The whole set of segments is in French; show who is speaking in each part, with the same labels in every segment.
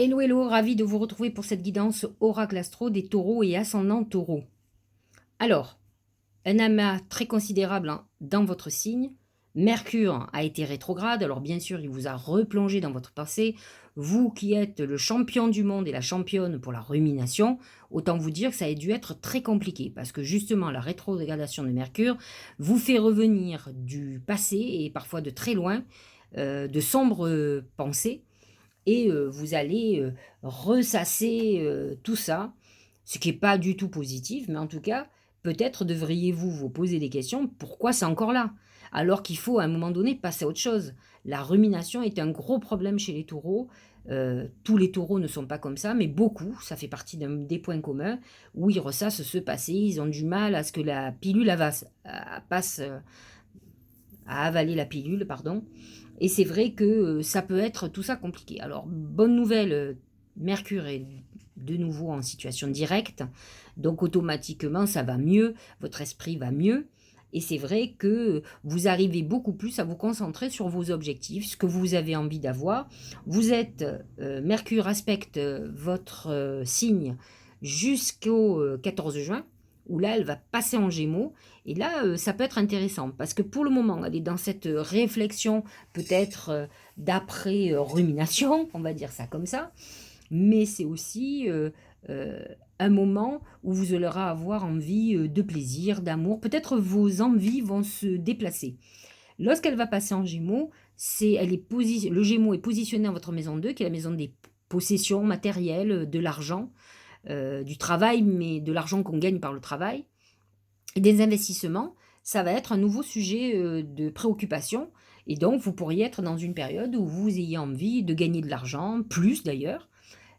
Speaker 1: Hello, hello, ravi de vous retrouver pour cette guidance Oracle Astro des taureaux et ascendant taureau. Alors, un amas très considérable dans votre signe. Mercure a été rétrograde, alors bien sûr, il vous a replongé dans votre passé. Vous qui êtes le champion du monde et la championne pour la rumination, autant vous dire que ça a dû être très compliqué parce que justement, la rétrogradation de Mercure vous fait revenir du passé et parfois de très loin, de sombres pensées et vous allez ressasser tout ça, ce qui est pas du tout positif, mais en tout cas, peut-être devriez-vous vous poser des questions: «Pourquoi c'est encore là?» alors qu'il faut à un moment donné passer à autre chose. La rumination est un gros problème chez les taureaux, tous les taureaux ne sont pas comme ça, mais beaucoup, ça fait partie des points communs où ils ressassent ce passé, ils ont du mal à ce que la pilule passe, à avaler la pilule, pardon. Et c'est vrai que ça peut être tout ça compliqué. Alors, bonne nouvelle, Mercure est de nouveau en situation directe, donc automatiquement ça va mieux, votre esprit va mieux. Et c'est vrai que vous arrivez beaucoup plus à vous concentrer sur vos objectifs, ce que vous avez envie d'avoir. Vous êtes, Mercure aspecte votre signe jusqu'au 14 juin, où là elle va passer en Gémeaux. Et là, ça peut être intéressant parce que pour le moment, elle est dans cette réflexion peut-être d'après rumination, on va dire ça comme ça, mais c'est aussi un moment où vous allez avoir envie de plaisir, d'amour. Peut-être vos envies vont se déplacer. Lorsqu'elle va passer en Gémeaux, le Gémeaux est positionné dans votre maison 2, qui est la maison des possessions matérielles, de l'argent, du travail, mais de l'argent qu'on gagne par le travail. Et des investissements, ça va être un nouveau sujet, de préoccupation et donc vous pourriez être dans une période où vous ayez envie de gagner de l'argent, plus d'ailleurs.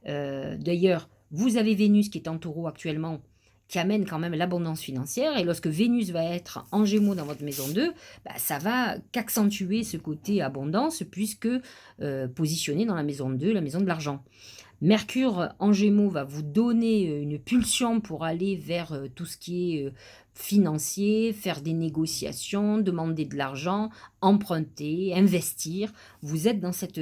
Speaker 1: D'ailleurs, vous avez Vénus qui est en Taureau actuellement, qui amène quand même l'abondance financière et lorsque Vénus va être en Gémeaux dans votre maison 2, bah, ça va qu'accentuer ce côté abondance puisque, positionné dans la maison 2, la maison de l'argent. Mercure en Gémeaux va vous donner une pulsion pour aller vers tout ce qui est financier, faire des négociations, demander de l'argent, emprunter, investir. Vous êtes dans cette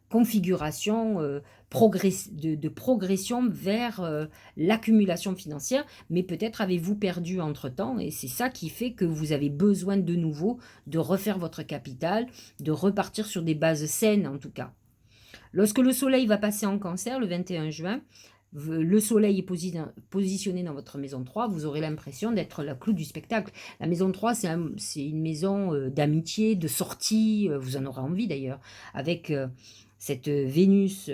Speaker 1: configuration de progression vers l'accumulation financière, mais peut-être avez-vous perdu entre-temps et c'est ça qui fait que vous avez besoin de nouveau de refaire votre capital, de repartir sur des bases saines en tout cas. Lorsque le soleil va passer en cancer le 21 juin, le soleil est positionné dans votre maison 3, vous aurez l'impression d'être la clou du spectacle. La maison 3, c'est une maison d'amitié, de sortie, vous en aurez envie d'ailleurs, avec cette Vénus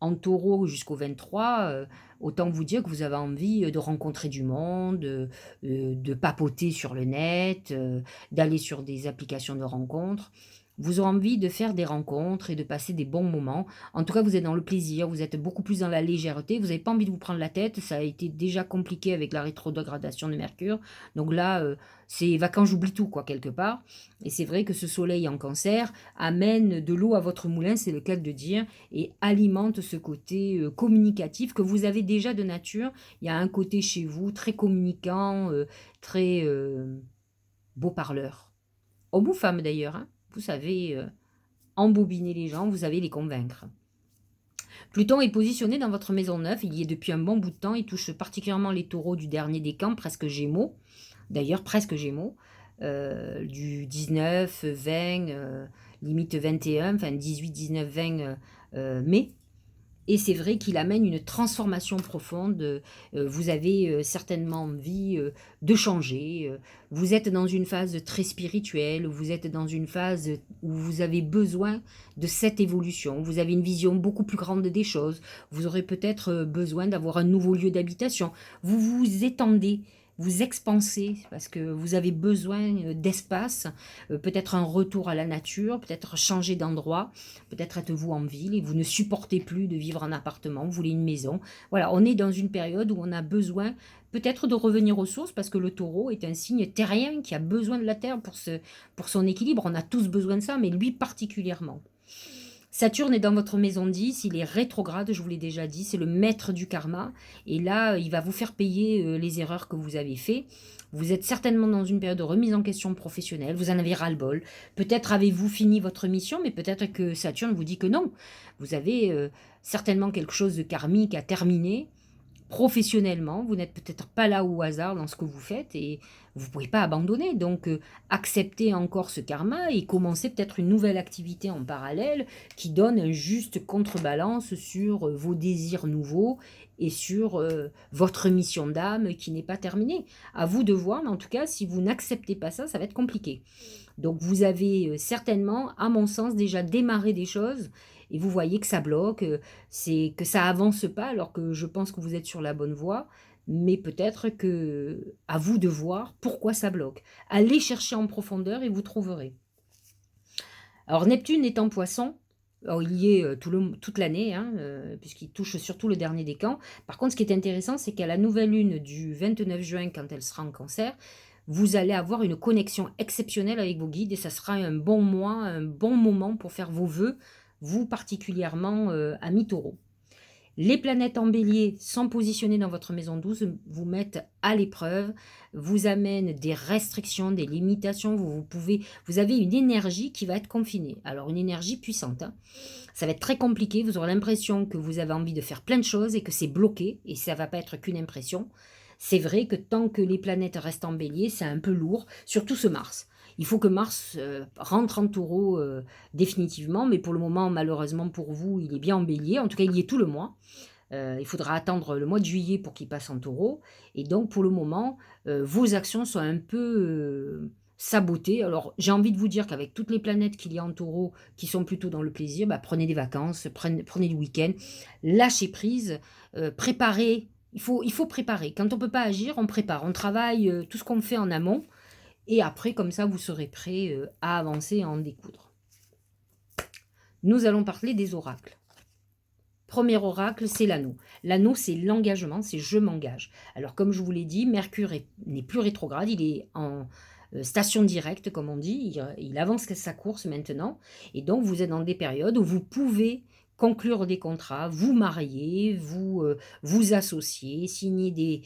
Speaker 1: en taureau jusqu'au 23, autant vous dire que vous avez envie de rencontrer du monde, de papoter sur le net, d'aller sur des applications de rencontres. Vous aurez envie de faire des rencontres et de passer des bons moments. En tout cas, vous êtes dans le plaisir, vous êtes beaucoup plus dans la légèreté, vous n'avez pas envie de vous prendre la tête, ça a été déjà compliqué avec la rétrogradation de Mercure. Donc là, c'est vacances, j'oublie tout, quoi, quelque part. Et c'est vrai que ce soleil en cancer amène de l'eau à votre moulin, c'est le cas de dire, et alimente ce côté communicatif que vous avez déjà de nature. Il y a un côté chez vous très communicant, très beau parleur. Homme ou femme d'ailleurs, hein. Vous savez embobiner les gens, vous savez les convaincre. Pluton est positionné dans votre maison 9, il y est depuis un bon bout de temps, il touche particulièrement les taureaux du dernier décan, presque gémeaux, d'ailleurs presque gémeaux, du 19, 20, limite 21, enfin 18, 19, 20 mai. Et c'est vrai qu'il amène une transformation profonde, vous avez, certainement envie, de changer, vous êtes dans une phase très spirituelle, vous êtes dans une phase où vous avez besoin de cette évolution. Vous avez une vision beaucoup plus grande des choses. Vous aurez peut-être, besoin d'avoir un nouveau lieu d'habitation. Vous vous étendez, vous expansez parce que vous avez besoin, d'espace, peut-être un retour à la nature, peut-être changer d'endroit. Peut-être êtes-vous en ville et vous ne supportez plus de vivre en appartement, vous voulez une maison. Voilà, on est dans une période où on a besoin peut-être de revenir aux sources parce que le taureau est un signe terrien qui a besoin de la terre pour son équilibre. On a tous besoin de ça, mais lui particulièrement. Saturne est dans votre maison 10, il est rétrograde, je vous l'ai déjà dit, c'est le maître du karma. Et là, il va vous faire payer les erreurs que vous avez faites. Vous êtes certainement dans une période de remise en question professionnelle, vous en avez ras-le-bol. Peut-être avez-vous fini votre mission, mais peut-être que Saturne vous dit que non. Vous avez certainement quelque chose de karmique à terminer. Professionnellement, vous n'êtes peut-être pas là au hasard dans ce que vous faites et vous ne pouvez pas abandonner. Donc, acceptez encore ce karma et commencez peut-être une nouvelle activité en parallèle qui donne un juste contrebalance sur vos désirs nouveaux et sur votre mission d'âme qui n'est pas terminée. À vous de voir, mais en tout cas, si vous n'acceptez pas ça, ça va être compliqué. Donc, vous avez certainement, à mon sens, déjà démarré des choses et vous voyez que ça bloque, c'est que ça avance pas alors que je pense que vous êtes sur la bonne voie, mais peut-être que à vous de voir pourquoi ça bloque. Allez chercher en profondeur et vous trouverez. Alors Neptune est en Poisson, alors il y est toute l'année, hein, puisqu'il touche surtout le dernier décan. Par contre, ce qui est intéressant, c'est qu'à la nouvelle lune du 29 juin, quand elle sera en Cancer, vous allez avoir une connexion exceptionnelle avec vos guides et ça sera un bon mois, un bon moment pour faire vos vœux, vous particulièrement amis taureaux. Les planètes en bélier sont positionnées dans votre maison 12, vous mettent à l'épreuve, vous amènent des restrictions, des limitations, vous avez une énergie qui va être confinée. Alors une énergie puissante, hein. Ça va être très compliqué, vous aurez l'impression que vous avez envie de faire plein de choses et que c'est bloqué, et ça ne va pas être qu'une impression. C'est vrai que tant que les planètes restent en bélier, c'est un peu lourd, surtout ce Mars. Il faut que Mars rentre en taureau définitivement, mais pour le moment, malheureusement pour vous, il est bien en bélier. En tout cas, il y est tout le mois. Il faudra attendre le mois de juillet pour qu'il passe en taureau. Et donc, pour le moment, vos actions sont un peu sabotées. Alors, j'ai envie de vous dire qu'avec toutes les planètes qu'il y a en taureau, qui sont plutôt dans le plaisir, bah, prenez des vacances, prenez du week-end, lâchez prise, préparez. Il faut préparer. Quand on ne peut pas agir, on prépare. On travaille tout ce qu'on fait en amont. Et après, comme ça, vous serez prêt à avancer et à en découdre. Nous allons parler des oracles. Premier oracle, c'est l'anneau. L'anneau, c'est l'engagement, c'est je m'engage. Alors, comme je vous l'ai dit, Mercure n'est plus rétrograde, il est en station directe, comme on dit. Il avance sa course maintenant. Et donc, vous êtes dans des périodes où vous pouvez conclure des contrats, vous marier, vous associer, signer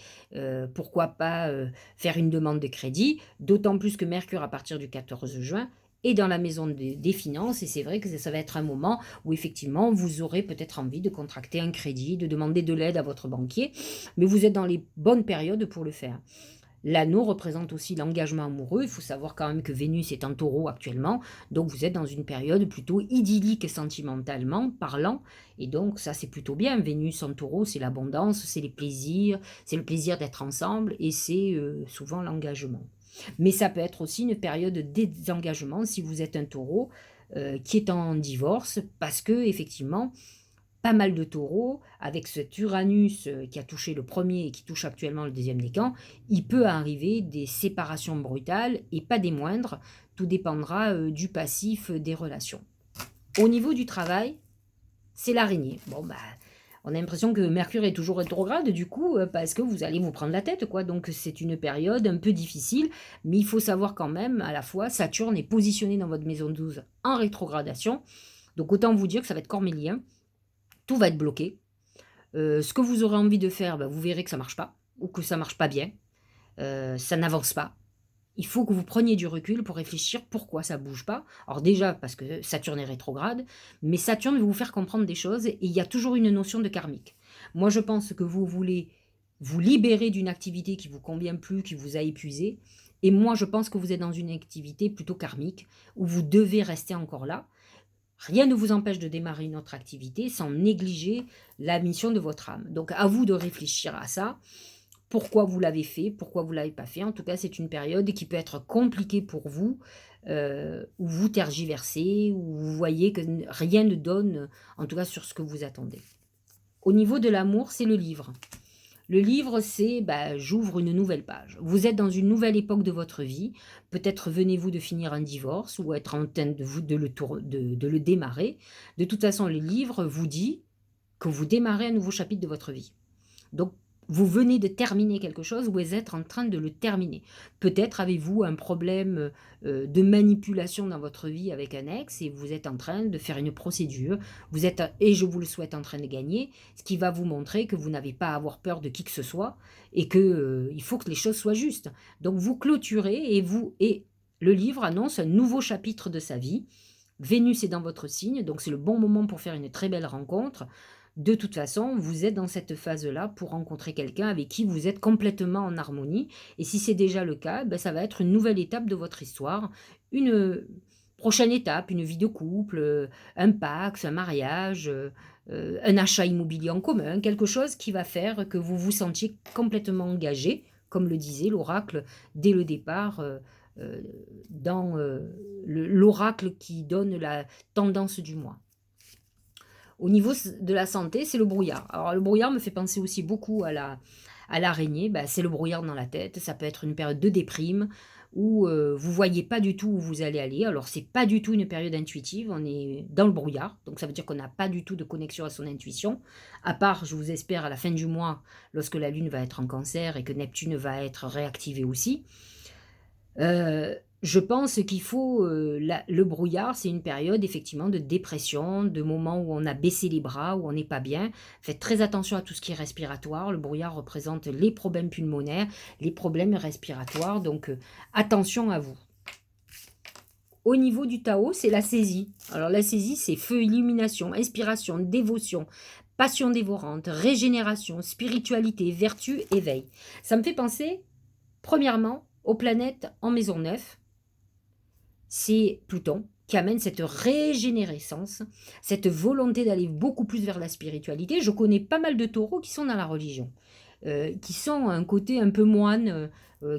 Speaker 1: pourquoi pas faire une demande de crédit, d'autant plus que Mercure, à partir du 14 juin, est dans la maison des finances, et c'est vrai que ça va être un moment où effectivement, vous aurez peut-être envie de contracter un crédit, de demander de l'aide à votre banquier, mais vous êtes dans les bonnes périodes pour le faire. L'anneau représente aussi l'engagement amoureux. Il faut savoir quand même que Vénus est en taureau actuellement. Donc vous êtes dans une période plutôt idyllique sentimentalement parlant. Et donc ça c'est plutôt bien. Vénus en taureau, c'est l'abondance, c'est les plaisirs, c'est le plaisir d'être ensemble et c'est souvent l'engagement. Mais ça peut être aussi une période de désengagement si vous êtes un taureau qui est en divorce parce que effectivement pas mal de taureaux, avec cet Uranus qui a touché le premier et qui touche actuellement le deuxième décan, il peut arriver des séparations brutales et pas des moindres. Tout dépendra du passif des relations. Au niveau du travail, c'est l'araignée. Bon, bah, on a l'impression que Mercure est toujours rétrograde, du coup, parce que vous allez vous prendre la tête, quoi. Donc, c'est une période un peu difficile, mais il faut savoir quand même, à la fois, Saturne est positionné dans votre maison 12 en rétrogradation. Donc, autant vous dire que ça va être cornélien. Tout va être bloqué. Ce que vous aurez envie de faire, bah, vous verrez que ça ne marche pas, ou que ça ne marche pas bien. Ça n'avance pas. Il faut que vous preniez du recul pour réfléchir pourquoi ça ne bouge pas. Alors déjà, parce que Saturne est rétrograde, mais Saturne va vous faire comprendre des choses, et il y a toujours une notion de karmique. Moi, je pense que vous voulez vous libérer d'une activité qui ne vous convient plus, qui vous a épuisé, et moi, je pense que vous êtes dans une activité plutôt karmique, où vous devez rester encore là. Rien ne vous empêche de démarrer une autre activité sans négliger la mission de votre âme. Donc à vous de réfléchir à ça. Pourquoi vous l'avez fait, pourquoi vous ne l'avez pas fait. En tout cas, c'est une période qui peut être compliquée pour vous, où vous tergiversez, où vous voyez que rien ne donne, en tout cas sur ce que vous attendez. Au niveau de l'amour, c'est le livre. Le livre, c'est j'ouvre une nouvelle page. Vous êtes dans une nouvelle époque de votre vie. Peut-être venez-vous de finir un divorce ou être en train de le démarrer. De toute façon, le livre vous dit que vous démarrez un nouveau chapitre de votre vie. Donc, vous venez de terminer quelque chose ou vous êtes en train de le terminer. Peut-être avez-vous un problème, de manipulation dans votre vie avec un ex et vous êtes en train de faire une procédure. Vous êtes, et je vous le souhaite, en train de gagner, ce qui va vous montrer que vous n'avez pas à avoir peur de qui que ce soit et que, il faut que les choses soient justes. Donc vous clôturez et le livre annonce un nouveau chapitre de sa vie. Vénus est dans votre signe, donc c'est le bon moment pour faire une très belle rencontre. De toute façon, vous êtes dans cette phase-là pour rencontrer quelqu'un avec qui vous êtes complètement en harmonie. Et si c'est déjà le cas, ben, ça va être une nouvelle étape de votre histoire, une prochaine étape, une vie de couple, un pacte, un mariage, un achat immobilier en commun, quelque chose qui va faire que vous vous sentiez complètement engagé, comme le disait l'oracle dès le départ, euh, dans l'oracle qui donne la tendance du mois. Au niveau de la santé, c'est le brouillard. Alors le brouillard me fait penser aussi beaucoup à l'araignée. Bah, c'est le brouillard dans la tête. Ça peut être une période de déprime où vous voyez pas du tout où vous allez aller. Alors c'est pas du tout une période intuitive. On est dans le brouillard, donc ça veut dire qu'on n'a pas du tout de connexion à son intuition. À part, je vous espère, à la fin du mois, lorsque la Lune va être en Cancer et que Neptune va être réactivé aussi. Je pense qu'il faut, le brouillard, c'est une période effectivement de dépression, de moments où on a baissé les bras, où on n'est pas bien. Faites très attention à tout ce qui est respiratoire. Le brouillard représente les problèmes pulmonaires, les problèmes respiratoires, donc attention à vous. Au niveau du Tao, c'est la saisie. Alors la saisie, c'est feu, illumination, inspiration, dévotion, passion dévorante, régénération, spiritualité, vertu, éveil. Ça me fait penser, premièrement, aux planètes en maison 9. C'est Pluton qui amène cette régénérescence, cette volonté d'aller beaucoup plus vers la spiritualité. Je connais pas mal de taureaux qui sont dans la religion, qui sont un côté un peu moine,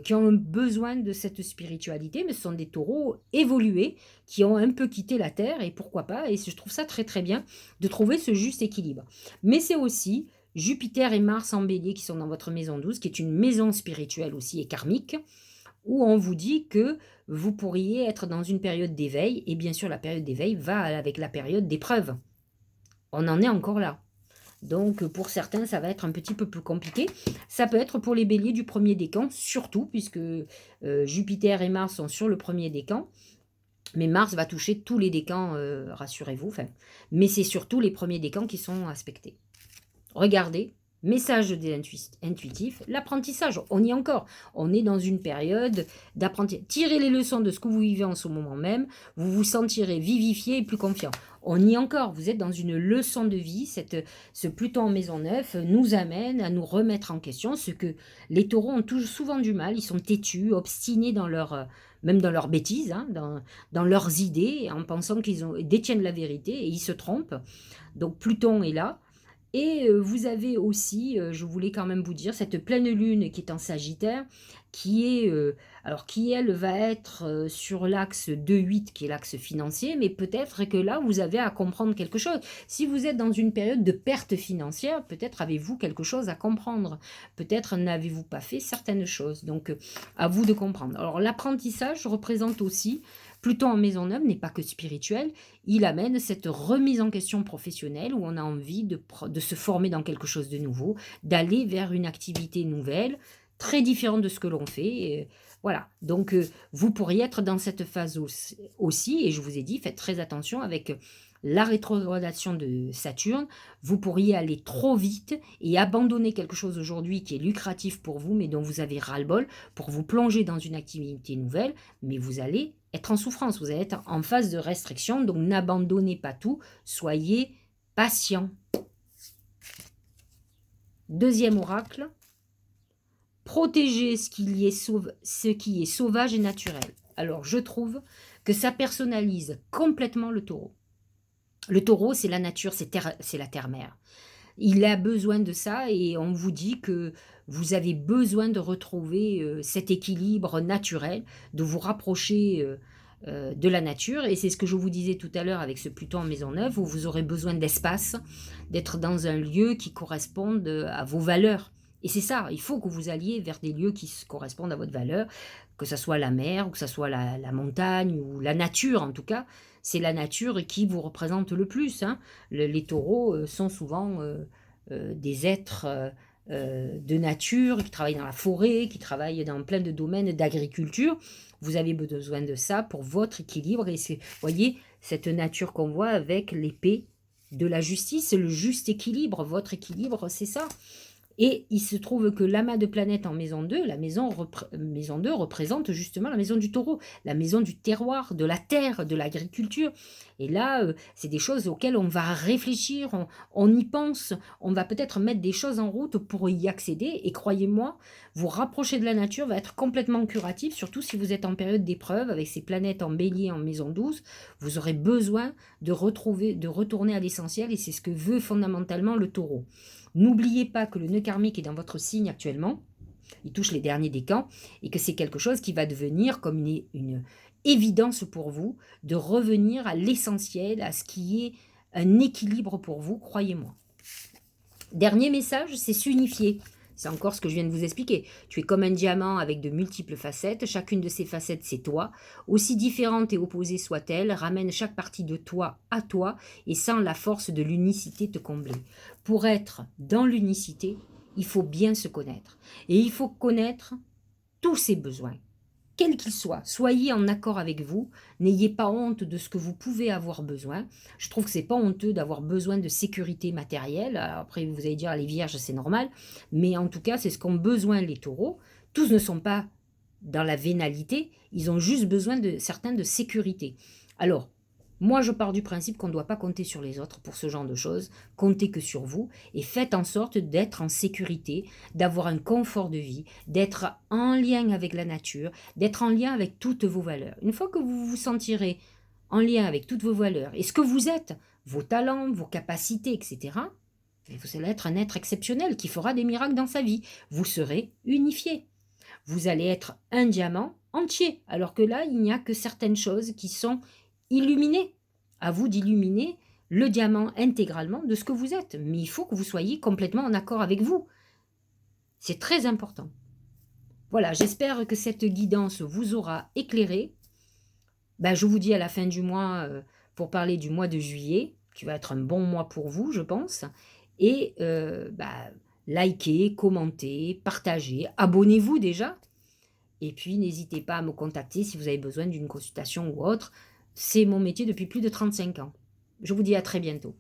Speaker 1: qui ont besoin de cette spiritualité, mais ce sont des taureaux évolués qui ont un peu quitté la Terre, et pourquoi pas, et je trouve ça très très bien de trouver ce juste équilibre. Mais c'est aussi Jupiter et Mars en bélier qui sont dans votre maison 12, qui est une maison spirituelle aussi et karmique, où on vous dit que vous pourriez être dans une période d'éveil, et bien sûr la période d'éveil va avec la période d'épreuve. On en est encore là. Donc pour certains, ça va être un petit peu plus compliqué. Ça peut être pour les béliers du premier décan, surtout, puisque Jupiter et Mars sont sur le premier décan. Mais Mars va toucher tous les décans, rassurez-vous. Enfin, mais c'est surtout les premiers décans qui sont aspectés. Regardez, message des intuitifs, l'apprentissage, on y est encore. On est dans une période d'apprentissage. Tirez les leçons de ce que vous vivez en ce moment même, vous vous sentirez vivifié et plus confiant. On y est encore, vous êtes dans une leçon de vie. Ce Pluton en maison 9 nous amène à nous remettre en question, ce que les taureaux ont souvent du mal. Ils sont têtus, obstinés dans même dans leurs bêtises, hein, dans leurs idées, en pensant qu'ils détiennent la vérité, et ils se trompent. Donc Pluton est là. Et vous avez aussi, je voulais quand même vous dire, cette pleine lune qui est en Sagittaire, qui elle va être sur l'axe 2-8, qui est l'axe financier, mais peut-être que là, vous avez à comprendre quelque chose. Si vous êtes dans une période de perte financière, peut-être avez-vous quelque chose à comprendre. Peut-être n'avez-vous pas fait certaines choses. Donc, à vous de comprendre. Alors, l'apprentissage représente aussi, Pluton en maison 9 n'est pas que spirituel, il amène cette remise en question professionnelle où on a envie de se former dans quelque chose de nouveau, d'aller vers une activité nouvelle, très différente de ce que l'on fait. Et voilà, donc vous pourriez être dans cette phase aussi, et je vous ai dit, faites très attention avec la rétrogradation de Saturne. Vous pourriez aller trop vite et abandonner quelque chose aujourd'hui qui est lucratif pour vous, mais dont vous avez ras-le-bol, pour vous plonger dans une activité nouvelle, mais vous allez être en souffrance, vous allez être en phase de restriction, donc n'abandonnez pas tout, soyez patient. Deuxième oracle, protégez ce qui est sauvage et naturel. Alors je trouve que ça personnalise complètement le taureau. Le taureau, c'est la nature, c'est la terre-mère. Il a besoin de ça, et on vous dit que vous avez besoin de retrouver cet équilibre naturel, de vous rapprocher de la nature. Et c'est ce que je vous disais tout à l'heure avec ce Pluton en maison 9, où vous aurez besoin d'espace, d'être dans un lieu qui corresponde à vos valeurs. Et c'est ça, il faut que vous alliez vers des lieux qui correspondent à votre valeur, que ce soit la mer, ou que ce soit la montagne, ou la nature en tout cas. C'est la nature qui vous représente le plus, hein. Les taureaux sont souvent des êtres de nature, qui travaillent dans la forêt, qui travaillent dans plein de domaines d'agriculture. Vous avez besoin de ça pour votre équilibre. Et c'est, vous voyez, cette nature qu'on voit avec l'épée de la justice, le juste équilibre, votre équilibre, c'est ça. Et il se trouve que l'amas de planètes en maison 2, maison 2 représente justement la maison du taureau, la maison du terroir, de la terre, de l'agriculture. Et là, c'est des choses auxquelles on va réfléchir, on y pense, on va peut-être mettre des choses en route pour y accéder. Et croyez-moi, vous rapprocher de la nature va être complètement curatif, surtout si vous êtes en période d'épreuve avec ces planètes en bélier en maison 12. Vous aurez besoin de retourner à l'essentiel et c'est ce que veut fondamentalement le taureau. N'oubliez pas que le nœud karmique est dans votre signe actuellement, il touche les derniers décans, et que c'est quelque chose qui va devenir comme une évidence pour vous, de revenir à l'essentiel, à ce qui est un équilibre pour vous, croyez-moi. Dernier message, c'est s'unifier. C'est encore ce que je viens de vous expliquer. Tu es comme un diamant avec de multiples facettes. Chacune de ces facettes, c'est toi. Aussi différentes et opposées soient-elles, ramène chaque partie de toi à toi et sans la force de l'unicité te combler. Pour être dans l'unicité, il faut bien se connaître. Et il faut connaître tous ses besoins. Quel qu'il soit, soyez en accord avec vous, n'ayez pas honte de ce que vous pouvez avoir besoin. Je trouve que c'est pas honteux d'avoir besoin de sécurité matérielle. Après, vous allez dire, les vierges, c'est normal, mais en tout cas, c'est ce qu'ont besoin les taureaux. Tous ne sont pas dans la vénalité, ils ont juste besoin de certains de sécurité. Alors, moi, je pars du principe qu'on ne doit pas compter sur les autres pour ce genre de choses, comptez que sur vous et faites en sorte d'être en sécurité, d'avoir un confort de vie, d'être en lien avec la nature, d'être en lien avec toutes vos valeurs. Une fois que vous vous sentirez en lien avec toutes vos valeurs et ce que vous êtes, vos talents, vos capacités, etc., vous allez être un être exceptionnel qui fera des miracles dans sa vie. Vous serez unifié. Vous allez être un diamant entier, alors que là, il n'y a que certaines choses qui sont illuminées. À vous d'illuminer le diamant intégralement de ce que vous êtes. Mais il faut que vous soyez complètement en accord avec vous. C'est très important. Voilà, j'espère que cette guidance vous aura éclairé. Je vous dis à la fin du mois, pour parler du mois de juillet, qui va être un bon mois pour vous, je pense. Et likez, commentez, partagez, abonnez-vous déjà. Et puis, n'hésitez pas à me contacter si vous avez besoin d'une consultation ou autre. C'est mon métier depuis plus de 35 ans. Je vous dis à très bientôt.